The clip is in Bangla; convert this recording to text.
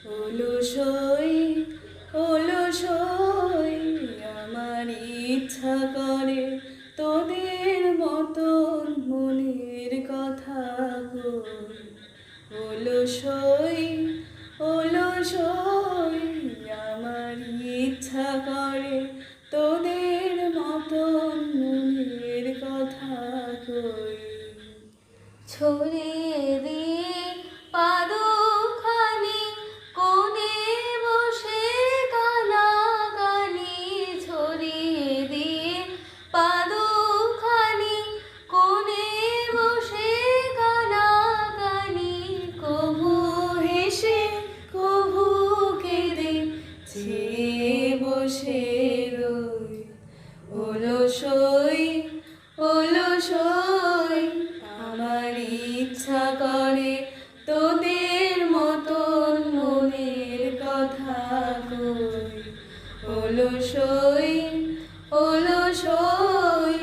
অলসই অলসই আমার ইচ্ছা করে তোদের মতন মনের কথা কই। অলসই অলসই আমার ইচ্ছা করে তোদের মতন মনের কথা কই। ছড়িয়ে দিয়ে পাদুখানি কোণে বসে কানাকানি, ছড়িয়ে দিয়ে পাদুখানি কোণে বসে কানাকানি, কভু হেসে কভু কেঁদে চেয়ে বসে রই। অলসই অলসই আমার ইচ্ছা করে তোদের মতন মনের কথা কই। অলসই অলসই